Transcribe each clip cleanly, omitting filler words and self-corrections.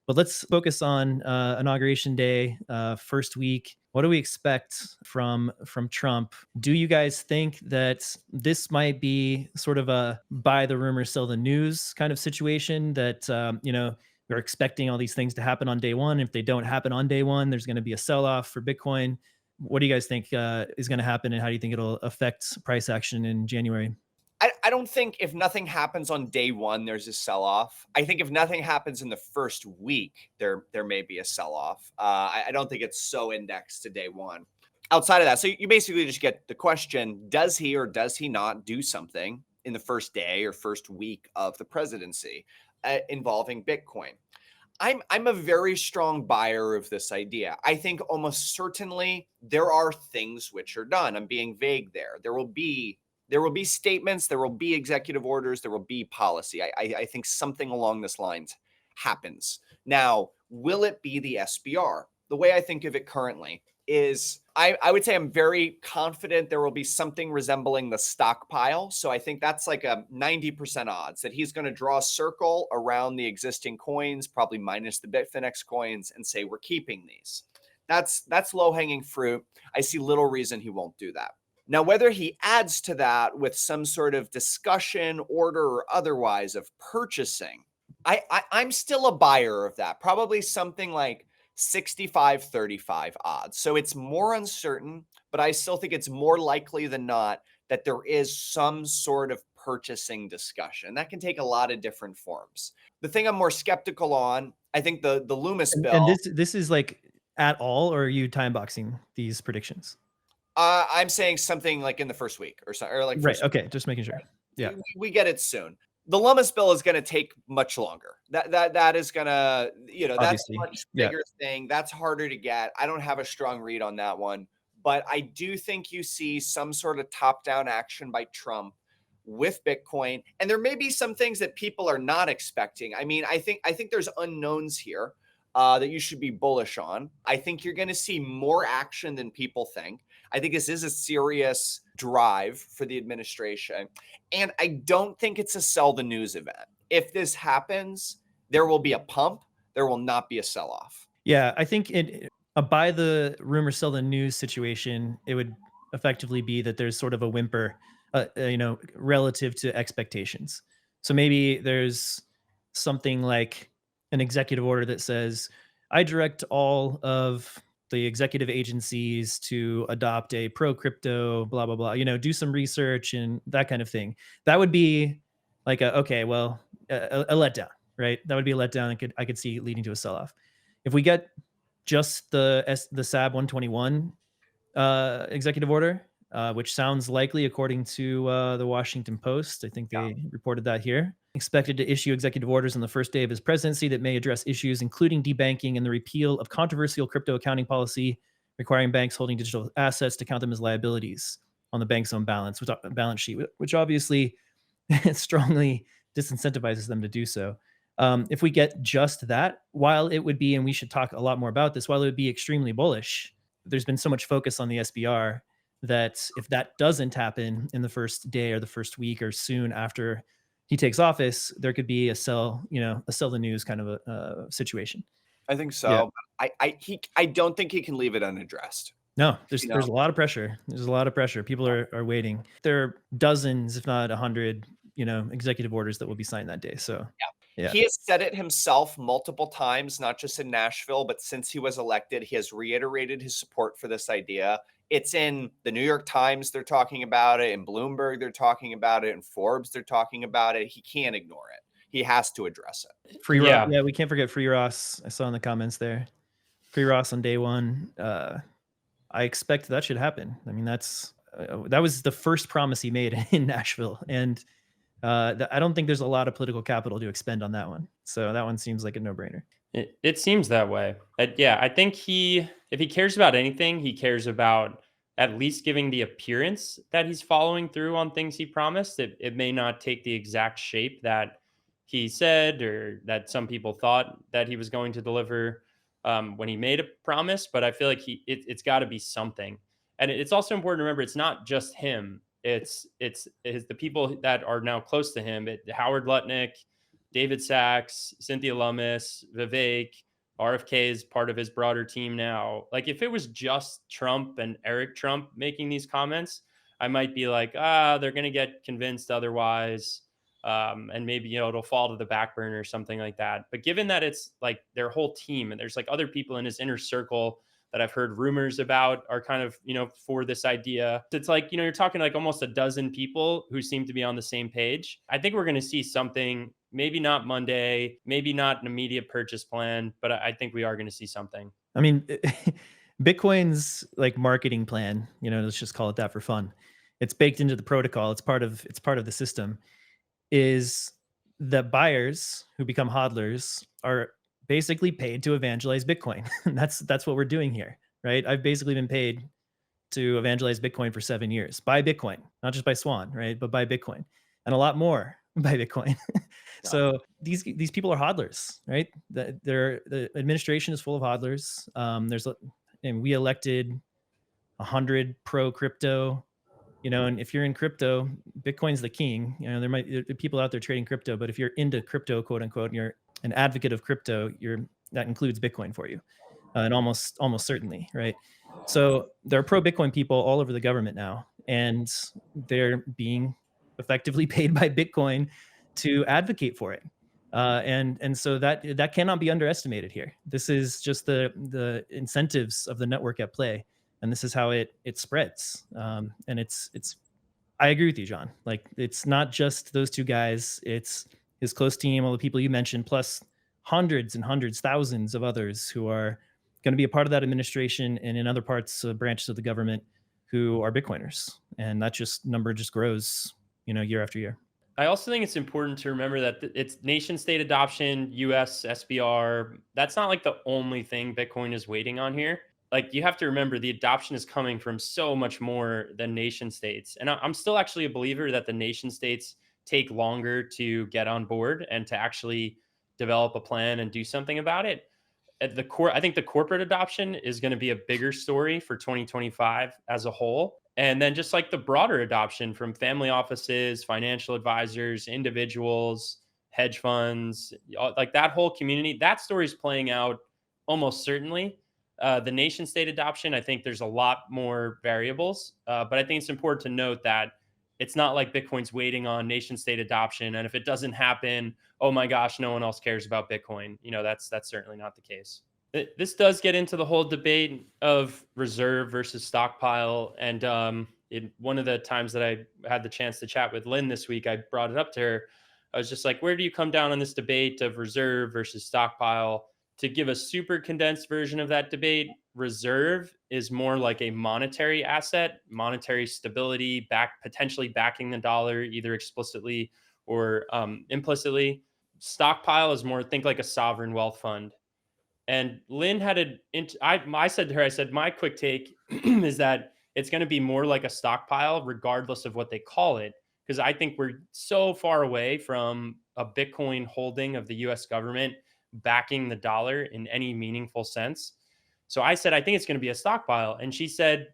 But let's focus on Inauguration Day, first week. What do we expect from Trump? Do you guys think that this might be sort of a buy the rumor, sell the news kind of situation? That we're expecting all these things to happen on day one. If they don't happen on day one, there's going to be a sell off for Bitcoin. What do you guys think is going to happen, and how do you think it'll affect price action in January? I don't think if nothing happens on day one, there's a sell-off. I think if nothing happens in the first week, there may be a sell-off. I don't think it's so indexed to day one. Outside of that, so you basically just get the question, does he or does he not do something in the first day or first week of the presidency involving Bitcoin? I'm a very strong buyer of this idea. I think almost certainly there are things which are done. I'm being vague there. There will be statements, there will be executive orders, there will be policy. I think something along this lines happens. Now, will it be the SBR? The way I think of it currently is I would say I'm very confident there will be something resembling the stockpile. So I think that's like a 90% odds that he's going to draw a circle around the existing coins, probably minus the Bitfinex coins, and say, we're keeping these. That's low-hanging fruit. I see little reason he won't do that. Now, whether he adds to that with some sort of discussion, order, or otherwise of purchasing, I'm still a buyer of that. Probably something like 65-35 odds. So it's more uncertain, but I still think it's more likely than not that there is some sort of purchasing discussion. That can take a lot of different forms. The thing I'm more skeptical on, I think the Loomis And bill. this is like at all, or are you time boxing these predictions? I'm saying something like in the first week or so, or like Right. first. Okay. Just making sure. Yeah. We get it soon. The Loomis bill is going to take much longer. That is going to, that's a Obviously. much Yeah. bigger thing. That's harder to get. I don't have a strong read on that one, but I do think you see some sort of top-down action by Trump with Bitcoin, and there may be some things that people are not expecting. I mean, I think there's unknowns here that you should be bullish on. I think you're going to see more action than people think. I think this is a serious drive for the administration. And I don't think it's a sell the news event. If this happens, there will be a pump. There will not be a sell off. Yeah. I think a buy the rumor, sell the news situation, it would effectively be that there's sort of a whimper, relative to expectations. So maybe there's something like an executive order that says, I direct all of the executive agencies to adopt a pro crypto, blah, blah, blah, do some research and that kind of thing. That would be like okay, well, a letdown, right? That would be a letdown. I could see leading to a sell off. If we get just the SAB 121 executive order, which sounds likely according to the Washington Post. I think Yeah. they reported that here. Expected to issue executive orders on the first day of his presidency that may address issues including debanking and the repeal of controversial crypto accounting policy requiring banks holding digital assets to count them as liabilities on the bank's own balance sheet, which obviously strongly disincentivizes them to do so. If we get just that, while it would be, and we should talk a lot more about this, while it would be extremely bullish, there's been so much focus on the SBR that if that doesn't happen in the first day or the first week or soon after he takes office, there could be a sell the news kind of a situation. I think Yeah. so. I don't think he can leave it unaddressed. No, You know, there's a lot of pressure. There's a lot of pressure. People are waiting. There are dozens, if not 100, executive orders that will be signed that day. So yeah. yeah. He has said it himself multiple times, not just in Nashville, but since he was elected, he has reiterated his support for this idea. It's in the New York Times, they're talking about it. In Bloomberg, they're talking about it. In Forbes, they're talking about it. He can't ignore it. He has to address it. Free Ross. Yeah. Yeah, we can't forget Free Ross. I saw in the comments there. Free Ross on day one. I expect that should happen. I mean, that was the first promise he made in Nashville, and I don't think there's a lot of political capital to expend on that one. So that one seems like a no-brainer. It seems that way. Yeah, I think if he cares about anything, he cares about at least giving the appearance that he's following through on things he promised. It may not take the exact shape that he said or that some people thought that he was going to deliver when he made a promise, but I feel like it's got to be something. And it's also important to remember it's not just him. It's the people that are now close to him. Howard Lutnick, David Sachs, Cynthia Lummis, Vivek, RFK is part of his broader team now. Like if it was just Trump and Eric Trump making these comments, I might be like, they're going to get convinced otherwise. And maybe, it'll fall to the back burner or something like that. But given that it's like their whole team and there's like other people in his inner circle that I've heard rumors about are kind of, for this idea. It's like, you're talking like almost a dozen people who seem to be on the same page. I think we're going to see something, maybe not Monday, maybe not an immediate purchase plan, but I think we are going to see something. I mean, Bitcoin's like marketing plan, let's just call it that for fun. It's baked into the protocol. It's part of the system. Is that buyers who become hodlers are basically paid to evangelize Bitcoin. That's what we're doing here, right? I've basically been paid to evangelize Bitcoin for 7 years by Bitcoin, not just by Swan, right? But by Bitcoin, and a lot more by Bitcoin. Yeah. So these people are hodlers, right? The administration is full of hodlers. And we elected 100 pro crypto, and if you're in crypto, Bitcoin's the king. There are people out there trading crypto, but if you're into crypto, quote unquote, and you're an advocate of crypto, that includes Bitcoin for you, and almost certainly, right? So there are pro Bitcoin people all over the government now, and they're being effectively paid by Bitcoin to advocate for it. And so that cannot be underestimated here. This is just the incentives of the network at play, and this is how it spreads. And it's I agree with you, John. Like it's not just those two guys; it's his close team, all the people you mentioned, plus hundreds and hundreds, thousands of others who are going to be a part of that administration and in other parts branches of the government who are Bitcoiners, and that number just grows, year after year. I also think it's important to remember that it's nation state adoption, US, SBR. That's not like the only thing Bitcoin is waiting on here. Like you have to remember the adoption is coming from so much more than nation states. And I'm still actually a believer that the nation states take longer to get on board and to actually develop a plan and do something about it. At the core, I think the corporate adoption is going to be a bigger story for 2025 as a whole. And then just like the broader adoption from family offices, financial advisors, individuals, hedge funds, like that whole community, that story is playing out almost certainly. The nation state adoption, I think there's a lot more variables, but I think it's important to note that it's not like Bitcoin's waiting on nation state adoption. And if it doesn't happen, oh my gosh, no one else cares about Bitcoin. That's certainly not the case. This does get into the whole debate of reserve versus stockpile. And in one of the times that I had the chance to chat with Lynn this week, I brought it up to her. I was just like, where do you come down on this debate of reserve versus stockpile? To give a super condensed version of that debate, reserve is more like a monetary asset, monetary stability, potentially backing the dollar either explicitly or implicitly. Stockpile is more, think like a sovereign wealth fund. And Lynn I said to her, I said, my quick take is that it's going to be more like a stockpile, regardless of what they call it. Because I think we're so far away from a Bitcoin holding of the US government backing the dollar in any meaningful sense. So I said, I think it's going to be a stockpile. And she said,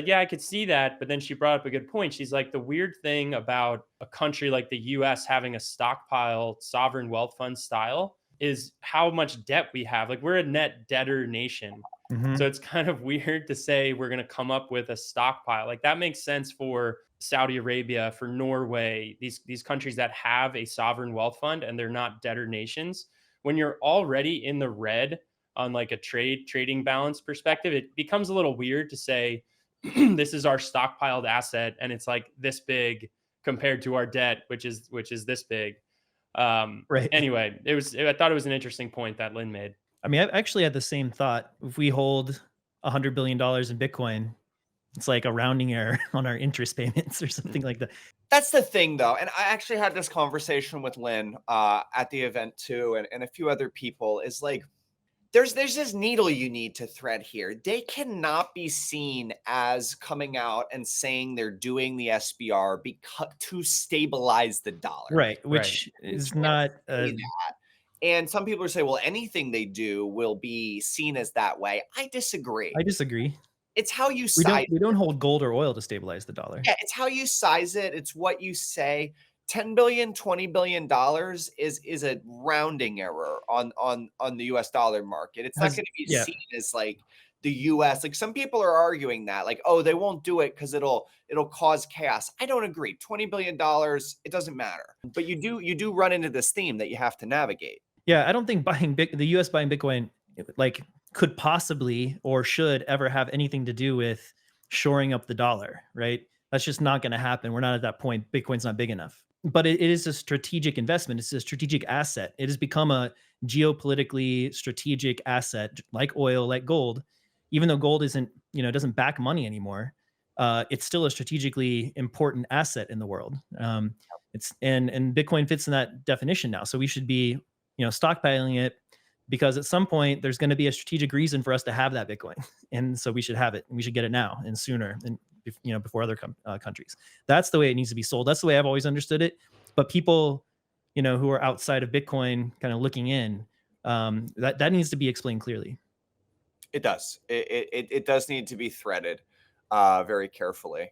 yeah, I could see that. But then she brought up a good point. She's like, the weird thing about a country like the US having a stockpile sovereign wealth fund style is how much debt we have. Like we're a net debtor nation. Mhm. So it's kind of weird to say we're going to come up with a stockpile. Like that makes sense for Saudi Arabia, for Norway, these countries that have a sovereign wealth fund and they're not debtor nations. When you're already in the red on like a trading balance perspective, it becomes a little weird to say this is our stockpiled asset and it's like this big compared to our debt, which is this big. Right. Anyway, I thought it was an interesting point that Lynn made. I mean, I've actually had the same thought. If we hold $100 billion in Bitcoin, it's like a rounding error on our interest payments or something like that. That's the thing, though. And I actually had this conversation with Lynn at the event too, and a few other people. Is like, there's this needle you need to thread here. They cannot be seen as coming out and saying they're doing the SBR to stabilize the dollar. Right, Right. which You is can't not say that. And some people say, well, anything they do will be seen as that way. I disagree. I disagree. It's how you We size don't hold gold or oil to stabilize the dollar. Yeah, it's how you size it. It's what you say. 10 billion, 20 billion dollars is a rounding error on the US dollar market. It's not Has going to be yeah. seen as like the US. Like some people are arguing that like, oh, they won't do it because it'll cause chaos. I don't agree. 20 billion dollars, it doesn't matter. But you do run into this theme that you have to navigate. Yeah, I don't think the US buying Bitcoin like could possibly or should ever have anything to do with shoring up the dollar, right? That's just not going to happen. We're not at that point. Bitcoin's not big enough. But it is a strategic investment. It's a strategic asset. It has become a geopolitically strategic asset like oil, like gold. Even though gold isn't, doesn't back money anymore, it's still a strategically important asset in the world. And Bitcoin fits in that definition now. So we should be stockpiling it because at some point there's going to be a strategic reason for us to have that Bitcoin, and so we should have it, and we should get it now and sooner, and before other countries. That's the way it needs to be sold. That's the way I've always understood it. But people, who are outside of Bitcoin, kind of looking in, that needs to be explained clearly. It does. It does need to be threaded very carefully.